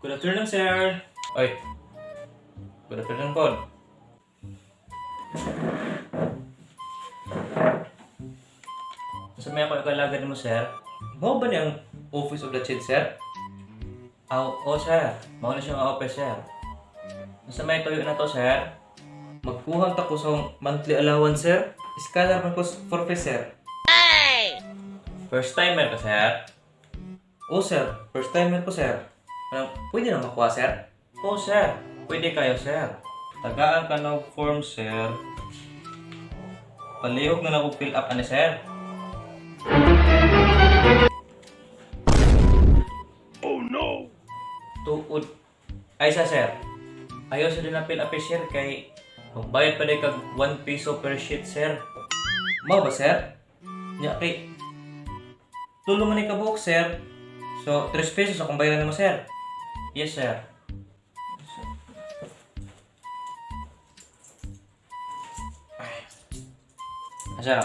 Good afternoon, sir. Oy. Good afternoon, pod. Sa may ako ikalagad mo, sir. Mao ba niyang office of the chief, sir? Oh, sir. Mao na siya nga office, sir. Sa may tuyo na to, sir. Magkuhang ta ko sa monthly allowance, sir. Iskalar man ko for fee, sir. First timer ka, sir? Oh, sir. First timer ko, sir. Pwede na makuha, sir? Oh, sir. Pwede kayo, sir. Tagaan ka ng form, sir. Palihog na ako fill up, ano, sir? Oh no! Tuod. Ay, sir. Ayaw sa din na fill up, sir, kay magbayad pa din kag 1 peso per sheet, sir. Mau ba, sir? Nya, kay tulong man ni kabuok, sir. So, 3 pesos akong bayaran mo, sir. Yes, sir. Sir.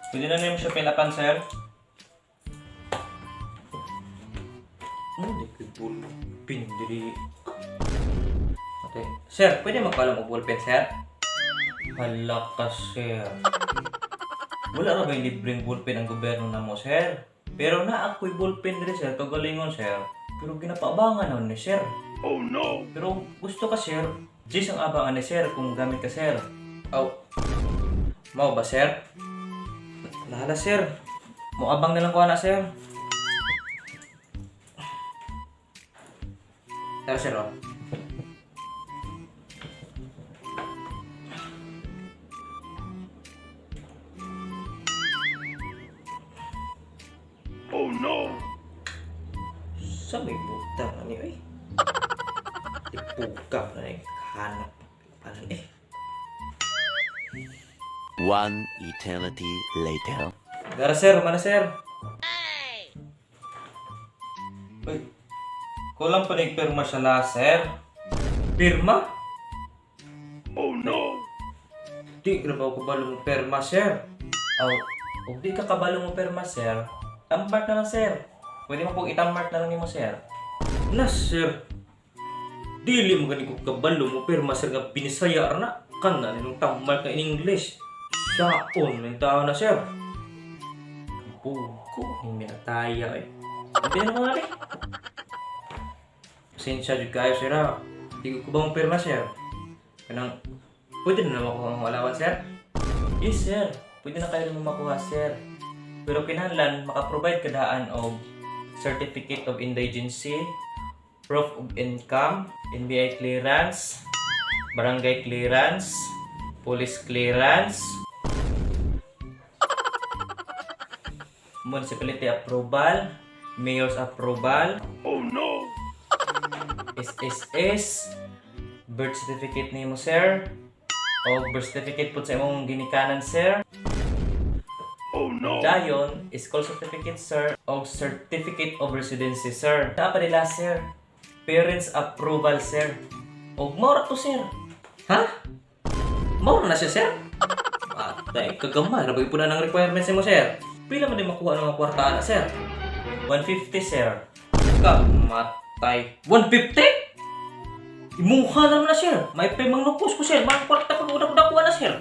Pwede na naman siya pilapan, sir. Hindi ko ballpen, dili. Okay. Sir, pwede magpala mo ballpen, sir? Hala ka, sir. Wala na ba yung libreng ballpen ang gobyerno na mo, sir? Pero na ako'y ballpen rin, sir. Kagalingon, sir. Pero ginapaabangan na ni sir. Oh no! Pero gusto ka, sir. Jis ang abangan ni sir kung gamit ka, sir. Aw. Mau ba, sir? Lala, sir. Muabang na lang ko na, sir. Tara, sir, oh. Oh no! Sa may butang na niyo, eh. Ipugap na eh. Hanap. Paano eh. One eternity later. Gara, sir. Mana, sir? Uy. Kulang pa na pirma siya la, sir. Pirma? Oh no! Di ka ba kabalo mo pirma, sir? Aw, kung di ka kabalo mo pirma, sir, tammark na lang, sir. Pwede mo pong itammark na lang mo, sir. Nas, sir. Dili mo gani ko kabalo mo pirma, sir, nga pinisaya na. Kan na ninong tammark na in English. Saon, may tao na, sir. Buko, hindi na tayo, eh. Hindi na mga, eh. Pasensya dyan kayo, sir, ha. Di ko ba mong pirma, sir? Kanang, pwede na naman makuha ang allowance, sir? Yes, sir. Pwede na kayo naman makuha, sir. Pero kinahanglan, makaprovide ka daan of Certificate of Indigency, Proof of Income, NBI clearance, Barangay clearance, Police clearance, Municipality approval, Mayor's approval, Oh no! SSS, birth certificate nimo, sir, o birth certificate po sa imong ginikanan, sir. Oh no! Dayon, school certificate, sir, o certificate of residency, sir. Naa pa nila, sir. Parents approval, sir. O maura to, sir. Ha? Maura na siya, sir? Atay, kagamay. Nabagi po na ng requirements mo, sir. Pila man din makuha ng mga kwartaan na, sir? 150, sir. Kamatay. 150? Imuha na naman na, sir. May pemang nupos ko, sir. Mga kwarta pag udak-udakuha na, sir.